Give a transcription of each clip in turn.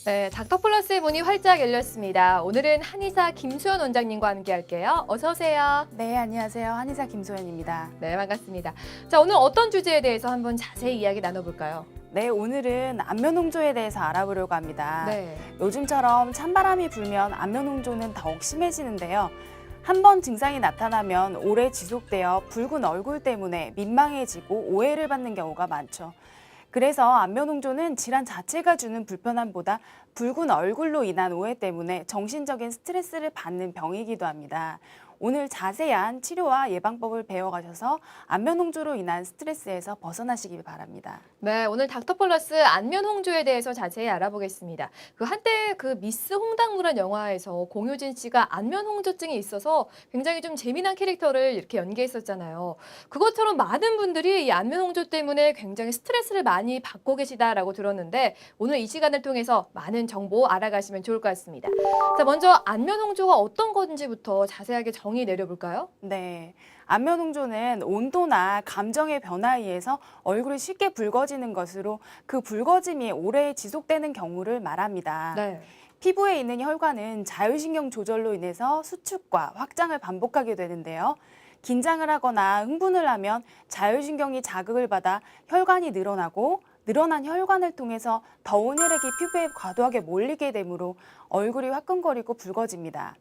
네, 닥터플러스의 문이 활짝 열렸습니다. 오늘은 한의사 김수연 원장님과 함께 할게요. 어서 오세요. 네, 안녕하세요. 한의사 김소연입니다. 네, 반갑습니다. 자, 오늘 어떤 주제에 대해서 한번 자세히 이야기 나눠볼까요? 네, 오늘은 안면홍조에 대해서 알아보려고 합니다. 네. 요즘처럼 찬바람이 불면 안면홍조는 더욱 심해지는데요. 한 번 증상이 나타나면 오래 지속되어 붉은 얼굴 때문에 민망해지고 오해를 받는 경우가 많죠. 그래서 안면홍조는 질환 자체가 주는 불편함보다 붉은 얼굴로 인한 오해 때문에 정신적인 스트레스를 받는 병이기도 합니다. 오늘 자세한 치료와 예방법을 배워가셔서 안면홍조로 인한 스트레스에서 벗어나시길 바랍니다. 네, 오늘 닥터플러스 안면 홍조에 대해서 자세히 알아보겠습니다. 한때 미스 홍당무란 영화에서 공효진 씨가 안면 홍조증이 있어서 굉장히 좀 재미난 캐릭터를 이렇게 연기했었잖아요. 그것처럼 많은 분들이 이 안면 홍조 때문에 굉장히 스트레스를 많이 받고 계시다라고 들었는데 오늘 이 시간을 통해서 많은 정보 알아가시면 좋을 것 같습니다. 자, 먼저 안면 홍조가 어떤 건지부터 자세하게 정의 내려볼까요? 네, 안면홍조는 온도나 감정의 변화에 의해서 얼굴이 쉽게 붉어지는 것으로 그 붉어짐이 오래 지속되는 경우를 말합니다. 네. 피부에 있는 혈관은 자율신경 조절로 인해서 수축과 확장을 반복하게 되는데요. 긴장을 하거나 흥분을 하면 자율신경이 자극을 받아 혈관이 늘어나고 늘어난 혈관을 통해서 더운 혈액이 피부에 과도하게 몰리게 되므로 얼굴이 화끈거리고 붉어집니다.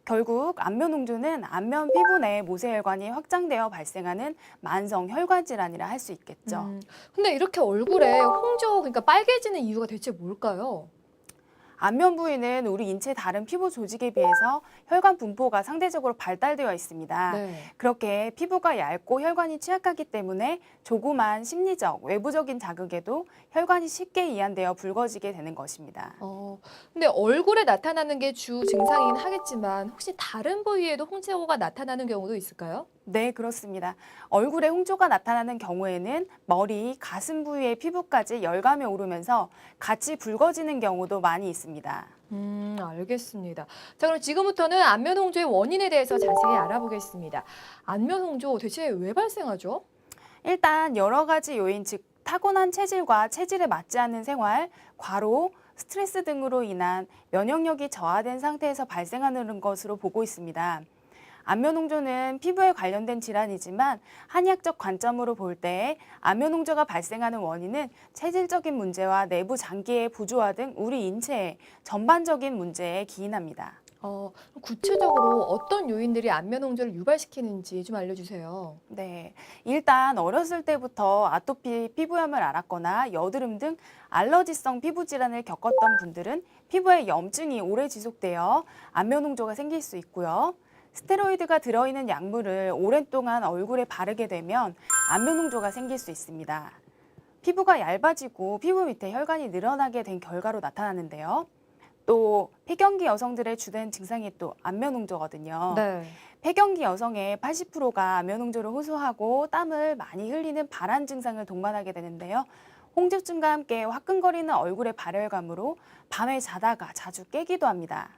결국 안면홍조는 안면 피부 내 모세혈관이 확장되어 발생하는 만성 혈관 질환이라 할 수 있겠죠. 근데 이렇게 얼굴에 홍조, 그러니까 빨개지는 이유가 대체 뭘까요? 안면 부위는 우리 인체 다른 피부 조직에 비해서 혈관 분포가 상대적으로 발달되어 있습니다. 네. 그렇게 피부가 얇고 혈관이 취약하기 때문에 조그만 심리적, 외부적인 자극에도 혈관이 쉽게 이완되어 붉어지게 되는 것입니다. 근데 얼굴에 나타나는 게 주 증상이긴 하겠지만 혹시 다른 부위에도 홍조가 나타나는 경우도 있을까요? 네, 그렇습니다. 얼굴에 홍조가 나타나는 경우에는 머리, 가슴 부위의 피부까지 열감이 오르면서 같이 붉어지는 경우도 많이 있습니다. 알겠습니다. 자, 그럼 지금부터는 안면 홍조의 원인에 대해서 자세히 알아보겠습니다. 안면 홍조 대체 왜 발생하죠? 일단 여러 가지 요인, 즉 타고난 체질과 체질에 맞지 않는 생활, 과로, 스트레스 등으로 인한 면역력이 저하된 상태에서 발생하는 것으로 보고 있습니다. 안면홍조는 피부에 관련된 질환이지만 한의학적 관점으로 볼 때 안면홍조가 발생하는 원인은 체질적인 문제와 내부 장기의 부조화 등 우리 인체의 전반적인 문제에 기인합니다. 구체적으로 어떤 요인들이 안면 홍조를 유발시키는지 좀 알려주세요. 네, 일단 어렸을 때부터 아토피 피부염을 앓았거나 여드름 등 알러지성 피부 질환을 겪었던 분들은 피부에 염증이 오래 지속되어 안면홍조가 생길 수 있고요. 스테로이드가 들어있는 약물을 오랫동안 얼굴에 바르게 되면 안면홍조가 생길 수 있습니다. 피부가 얇아지고 피부 밑에 혈관이 늘어나게 된 결과로 나타나는데요. 또 폐경기 여성들의 주된 증상이 또 안면홍조거든요. 네. 폐경기 여성의 80%가 안면홍조를 호소하고 땀을 많이 흘리는 발한 증상을 동반하게 되는데요. 홍조증과 함께 화끈거리는 얼굴의 발열감으로 밤에 자다가 자주 깨기도 합니다.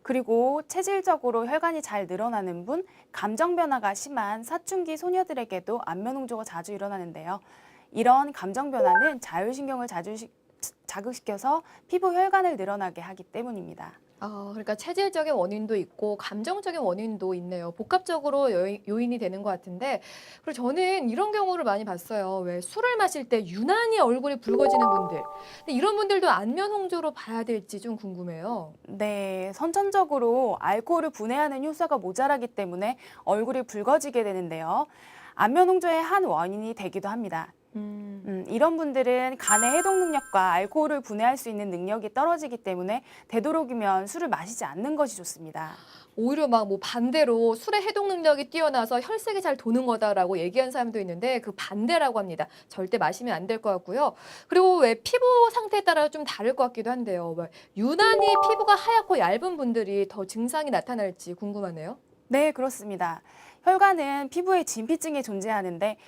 그리고 체질적으로 혈관이 잘 늘어나는 분, 감정 변화가 심한 사춘기 소녀들에게도 안면홍조가 자주 일어나는데요. 이런 감정 변화는 자율신경을 자극시켜서 피부 혈관을 늘어나게 하기 때문입니다. 그러니까 체질적인 원인도 있고 감정적인 원인도 있네요. 복합적으로 요인이 되는 것 같은데, 그리고 저는 이런 경우를 많이 봤어요. 왜 술을 마실 때 유난히 얼굴이 붉어지는 분들. 근데 이런 분들도 안면 홍조로 봐야 될지 좀 궁금해요. 네, 선천적으로 알코올을 분해하는 효소가 모자라기 때문에 얼굴이 붉어지게 되는데요. 안면홍조의 한 원인이 되기도 합니다. 이런 분들은 간의 해독 능력과 알코올을 분해할 수 있는 능력이 떨어지기 때문에 되도록이면 술을 마시지 않는 것이 좋습니다. 오히려 막 뭐 반대로 술의 해독 능력이 뛰어나서 혈색이 잘 도는 거다라고 얘기하는 사람도 있는데 그 반대라고 합니다. 절대 마시면 안 될 것 같고요. 그리고 왜 피부 상태에 따라 좀 다를 것 같기도 한데요. 왜 유난히 피부가 하얗고 얇은 분들이 더 증상이 나타날지 궁금하네요. 네, 그렇습니다. 혈관은 피부에 진피층이 존재하는데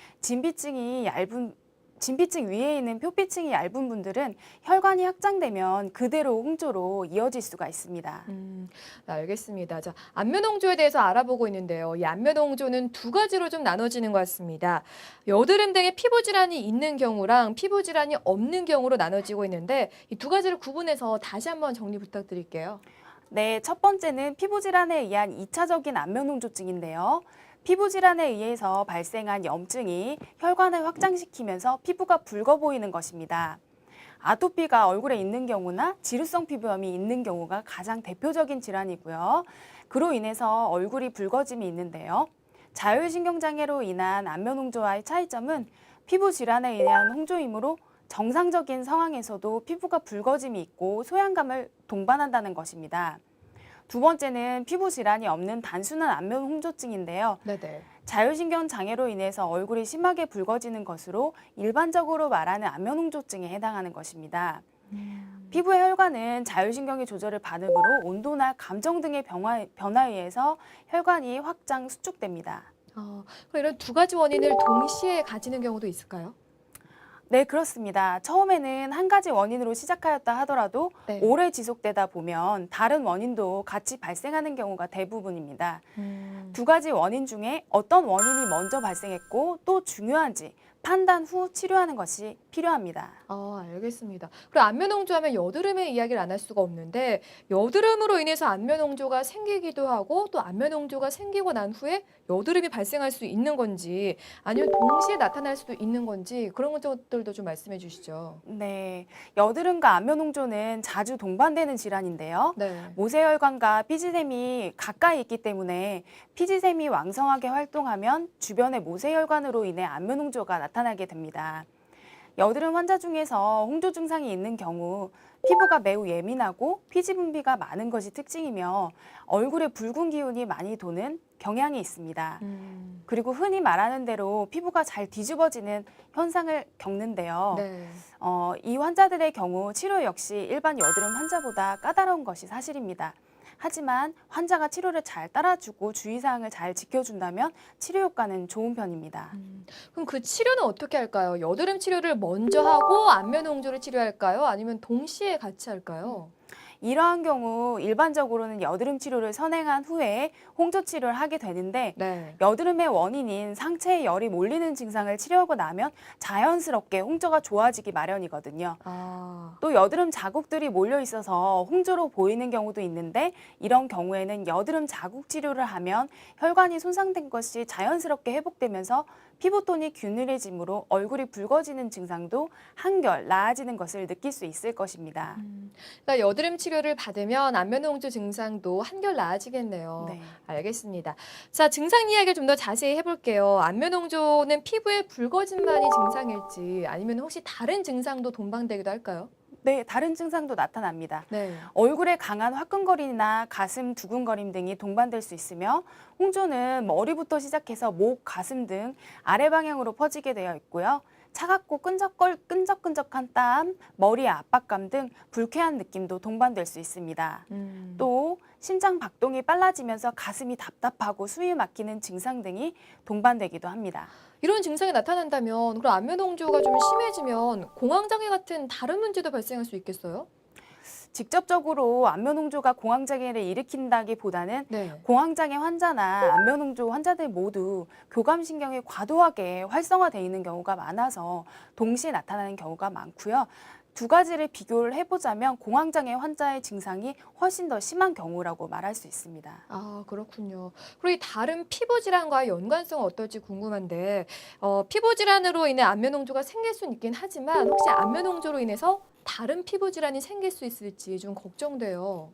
진피층 위에 있는 표피층이 얇은 분들은 혈관이 확장되면 그대로 홍조로 이어질 수가 있습니다. 네, 알겠습니다. 자, 안면홍조에 대해서 알아보고 있는데요. 이 안면홍조는 두 가지로 좀 나눠지는 것 같습니다. 여드름 등의 피부 질환이 있는 경우랑 피부 질환이 없는 경우로 나눠지고 있는데 이 두 가지를 구분해서 다시 한번 정리 부탁드릴게요. 네, 첫 번째는 피부 질환에 의한 2차적인 안면홍조증인데요. 피부 질환에 의해서 발생한 염증이 혈관을 확장시키면서 피부가 붉어 보이는 것입니다. 아토피가 얼굴에 있는 경우나 지루성 피부염이 있는 경우가 가장 대표적인 질환이고요. 그로 인해서 얼굴이 붉어짐이 있는데요. 자율신경장애로 인한 안면홍조와의 차이점은 피부 질환에 의한 홍조이므로 정상적인 상황에서도 피부가 붉어짐이 있고 소양감을 동반한다는 것입니다. 두 번째는 피부 질환이 없는 단순한 안면 홍조증인데요. 네네. 자율신경 장애로 인해서 얼굴이 심하게 붉어지는 것으로 일반적으로 말하는 안면 홍조증에 해당하는 것입니다. 피부의 혈관은 자율신경의 조절을 받으므로 온도나 감정 등의 변화에 의해서 혈관이 확장, 수축됩니다. 그럼 이런 두 가지 원인을 동시에 가지는 경우도 있을까요? 네, 그렇습니다. 처음에는 한 가지 원인으로 시작하였다 하더라도 네. 오래 지속되다 보면 다른 원인도 같이 발생하는 경우가 대부분입니다. 두 가지 원인 중에 어떤 원인이 먼저 발생했고 또 중요한지 판단 후 치료하는 것이 필요합니다. 알겠습니다. 그리고 안면홍조 하면 여드름의 이야기를 안 할 수가 없는데 여드름으로 인해서 안면홍조가 생기기도 하고 또 안면홍조가 생기고 난 후에 여드름이 발생할 수 있는 건지 아니면 동시에 나타날 수도 있는 건지 그런 것들도 좀 말씀해 주시죠. 네, 여드름과 안면홍조는 자주 동반되는 질환인데요. 네. 모세혈관과 피지샘이 가까이 있기 때문에 피지샘이 왕성하게 활동하면 주변의 모세혈관으로 인해 안면홍조가 나타나게 됩니다. 여드름 환자 중에서 홍조 증상이 있는 경우 피부가 매우 예민하고 피지 분비가 많은 것이 특징이며 얼굴에 붉은 기운이 많이 도는 경향이 있습니다. 그리고 흔히 말하는 대로 피부가 잘 뒤집어지는 현상을 겪는데요. 네. 이 환자들의 경우 치료 역시 일반 여드름 환자보다 까다로운 것이 사실입니다. 하지만 환자가 치료를 잘 따라주고 주의사항을 잘 지켜준다면 치료 효과는 좋은 편입니다. 그럼 그 치료는 어떻게 할까요? 여드름 치료를 먼저 하고 안면홍조를 치료할까요? 아니면 동시에 같이 할까요? 이러한 경우 일반적으로는 여드름 치료를 선행한 후에 홍조 치료를 하게 되는데 네. 여드름의 원인인 상체에 열이 몰리는 증상을 치료하고 나면 자연스럽게 홍조가 좋아지기 마련이거든요. 또 여드름 자국들이 몰려 있어서 홍조로 보이는 경우도 있는데 이런 경우에는 여드름 자국 치료를 하면 혈관이 손상된 것이 자연스럽게 회복되면서 피부톤이 균일해지므로 얼굴이 붉어지는 증상도 한결 나아지는 것을 느낄 수 있을 것입니다. 그러니까 여드름 치료를 받으면 안면홍조 증상도 한결 나아지겠네요. 네. 알겠습니다. 자, 증상 이야기를 좀 더 자세히 해볼게요. 안면홍조는 피부의 붉어짐만이 증상일지 아니면 혹시 다른 증상도 동반되기도 할까요? 네, 다른 증상도 나타납니다. 네. 얼굴에 강한 화끈거림이나 가슴 두근거림 등이 동반될 수 있으며 홍조는 머리부터 시작해서 목, 가슴 등 아래 방향으로 퍼지게 되어 있고요. 차갑고 끈적끈적한 땀, 머리의 압박감 등 불쾌한 느낌도 동반될 수 있습니다. 또 심장 박동이 빨라지면서 가슴이 답답하고 숨이 막히는 증상 등이 동반되기도 합니다. 이런 증상이 나타난다면 그럼 안면홍조가 좀 심해지면 공황장애 같은 다른 문제도 발생할 수 있겠어요? 직접적으로 안면홍조가 공황장애를 일으킨다기보다는 네. 공황장애 환자나 안면홍조 환자들 모두 교감신경이 과도하게 활성화되어 있는 경우가 많아서 동시에 나타나는 경우가 많고요. 두 가지를 비교를 해보자면 공황장애 환자의 증상이 훨씬 더 심한 경우라고 말할 수 있습니다. 그렇군요. 그리고 이 다른 피부 질환과의 연관성은 어떨지 궁금한데 피부 질환으로 인해 안면홍조가 생길 수는 있긴 하지만 혹시 안면홍조로 인해서 다른 피부 질환이 생길 수 있을지 좀 걱정돼요.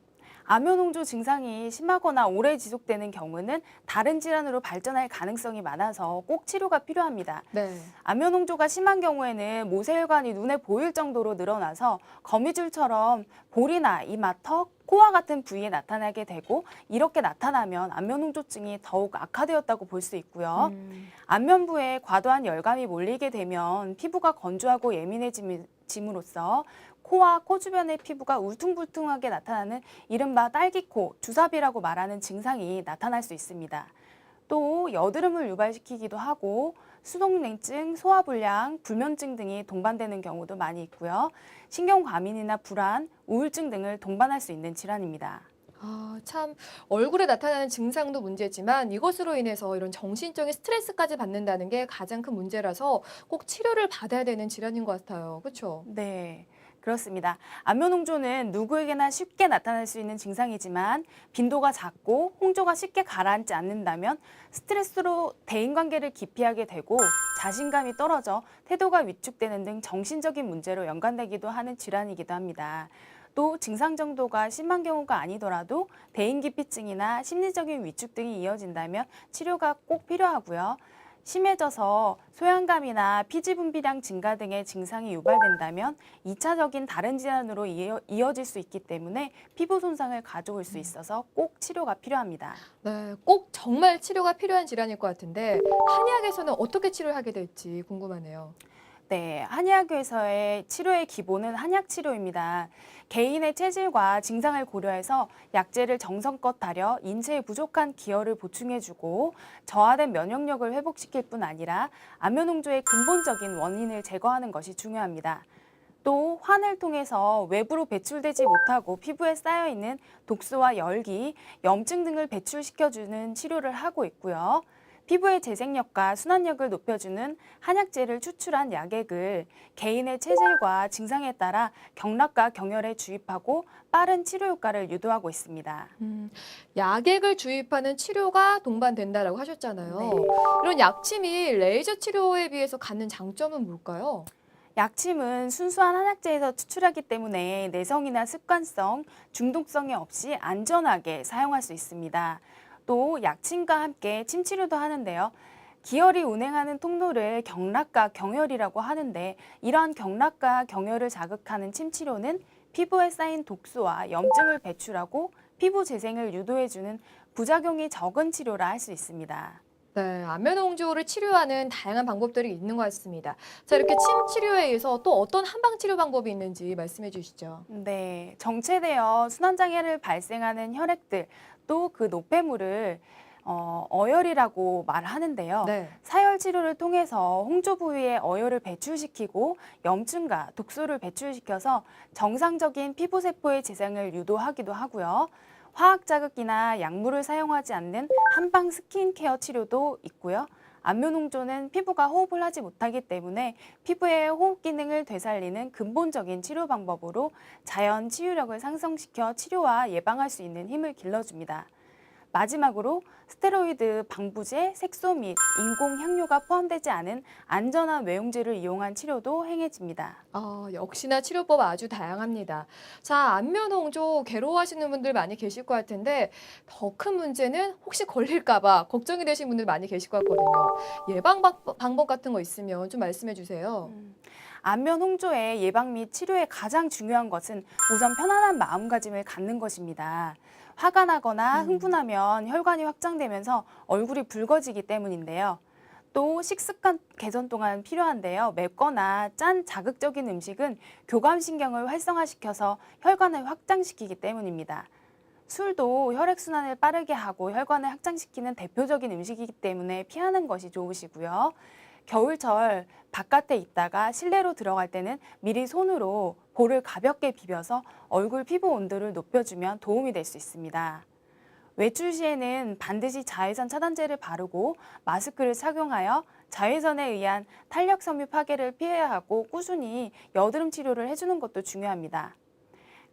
안면홍조 증상이 심하거나 오래 지속되는 경우는 다른 질환으로 발전할 가능성이 많아서 꼭 치료가 필요합니다. 네. 안면홍조가 심한 경우에는 모세혈관이 눈에 보일 정도로 늘어나서 거미줄처럼 볼이나 이마, 턱, 코와 같은 부위에 나타나게 되고 이렇게 나타나면 안면홍조증이 더욱 악화되었다고 볼 수 있고요. 안면부에 과도한 열감이 몰리게 되면 피부가 건조하고 예민해짐으로써 코와 코 주변의 피부가 울퉁불퉁하게 나타나는 이른바 딸기코, 주사비라고 말하는 증상이 나타날 수 있습니다. 또 여드름을 유발시키기도 하고 수동냉증, 소화불량, 불면증 등이 동반되는 경우도 많이 있고요. 신경과민이나 불안, 우울증 등을 동반할 수 있는 질환입니다. 아, 참 얼굴에 나타나는 증상도 문제지만 이것으로 인해서 이런 정신적인 스트레스까지 받는다는 게 가장 큰 문제라서 꼭 치료를 받아야 되는 질환인 것 같아요. 그렇죠? 네, 그렇습니다. 안면홍조는 누구에게나 쉽게 나타날 수 있는 증상이지만 빈도가 작고 홍조가 쉽게 가라앉지 않는다면 스트레스로 대인관계를 기피하게 되고 자신감이 떨어져 태도가 위축되는 등 정신적인 문제로 연관되기도 하는 질환이기도 합니다. 또 증상 정도가 심한 경우가 아니더라도 대인기피증이나 심리적인 위축 등이 이어진다면 치료가 꼭 필요하고요. 심해져서 소양감이나 피지 분비량 증가 등의 증상이 유발된다면 2차적인 다른 질환으로 이어질 수 있기 때문에 피부 손상을 가져올 수 있어서 꼭 치료가 필요합니다. 네, 꼭 정말 치료가 필요한 질환일 것 같은데 한의학에서는 어떻게 치료하게 될지 궁금하네요. 네, 한의학에서의 치료의 기본은 한약 치료입니다. 개인의 체질과 증상을 고려해서 약재를 정성껏 다려 인체에 부족한 기혈을 보충해주고 저하된 면역력을 회복시킬 뿐 아니라 안면홍조의 근본적인 원인을 제거하는 것이 중요합니다. 또 환을 통해서 외부로 배출되지 못하고 피부에 쌓여있는 독소와 열기, 염증 등을 배출시켜주는 치료를 하고 있고요. 피부의 재생력과 순환력을 높여주는 한약재를 추출한 약액을 개인의 체질과 증상에 따라 경락과 경혈에 주입하고 빠른 치료 효과를 유도하고 있습니다. 약액을 주입하는 치료가 동반된다라고 하셨잖아요. 네. 이런 약침이 레이저 치료에 비해서 갖는 장점은 뭘까요? 약침은 순수한 한약재에서 추출하기 때문에 내성이나 습관성, 중독성이 없이 안전하게 사용할 수 있습니다. 또 약침과 함께 침치료도 하는데요. 기혈이 운행하는 통로를 경락과 경혈이라고 하는데 이러한 경락과 경혈을 자극하는 침치료는 피부에 쌓인 독소와 염증을 배출하고 피부 재생을 유도해주는 부작용이 적은 치료라 할 수 있습니다. 네, 안면홍조를 치료하는 다양한 방법들이 있는 것 같습니다. 자, 이렇게 침 치료에 의해서 또 어떤 한방 치료 방법이 있는지 말씀해 주시죠. 네, 정체되어 순환장애를 발생하는 혈액들 또 그 노폐물을 어혈이라고 말하는데요. 네. 사열 치료를 통해서 홍조 부위에 어혈을 배출시키고 염증과 독소를 배출시켜서 정상적인 피부 세포의 재생을 유도하기도 하고요. 화학 자극이나 약물을 사용하지 않는 한방 스킨케어 치료도 있고요. 안면홍조는 피부가 호흡을 하지 못하기 때문에 피부의 호흡 기능을 되살리는 근본적인 치료 방법으로 자연 치유력을 상승시켜 치료와 예방할 수 있는 힘을 길러줍니다. 마지막으로 스테로이드, 방부제, 색소 및 인공 향료가 포함되지 않은 안전한 외용제를 이용한 치료도 행해집니다. 역시나 치료법 아주 다양합니다. 자, 안면홍조 괴로워하시는 분들 많이 계실 것 같은데 더 큰 문제는 혹시 걸릴까 봐 걱정이 되신 분들 많이 계실 것 같거든요. 예방 방법 같은 거 있으면 좀 말씀해 주세요. 안면 홍조의 예방 및 치료에 가장 중요한 것은 우선 편안한 마음가짐을 갖는 것입니다. 화가 나거나 흥분하면 혈관이 확장되면서 얼굴이 붉어지기 때문인데요. 또 식습관 개선 또한 필요한데요. 맵거나 짠 자극적인 음식은 교감신경을 활성화시켜서 혈관을 확장시키기 때문입니다. 술도 혈액순환을 빠르게 하고 혈관을 확장시키는 대표적인 음식이기 때문에 피하는 것이 좋으시고요. 겨울철 바깥에 있다가 실내로 들어갈 때는 미리 손으로 볼을 가볍게 비벼서 얼굴 피부 온도를 높여주면 도움이 될 수 있습니다. 외출 시에는 반드시 자외선 차단제를 바르고 마스크를 착용하여 자외선에 의한 탄력 섬유 파괴를 피해야 하고 꾸준히 여드름 치료를 해주는 것도 중요합니다.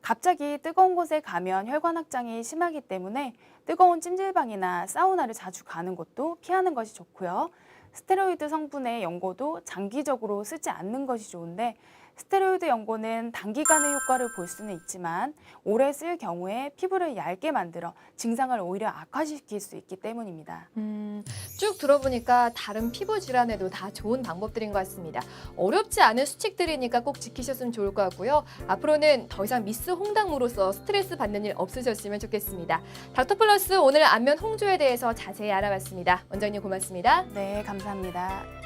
갑자기 뜨거운 곳에 가면 혈관 확장이 심하기 때문에 뜨거운 찜질방이나 사우나를 자주 가는 것도 피하는 것이 좋고요. 스테로이드 성분의 연고도 장기적으로 쓰지 않는 것이 좋은데 스테로이드 연고는 단기간의 효과를 볼 수는 있지만 오래 쓸 경우에 피부를 얇게 만들어 증상을 오히려 악화시킬 수 있기 때문입니다. 쭉 들어보니까 다른 피부 질환에도 다 좋은 방법들인 것 같습니다. 어렵지 않은 수칙들이니까 꼭 지키셨으면 좋을 것 같고요. 앞으로는 더 이상 미스 홍당무로서 스트레스 받는 일 없으셨으면 좋겠습니다. 닥터플러스 오늘 안면 홍조에 대해서 자세히 알아봤습니다. 원장님 고맙습니다. 네, 감사합니다.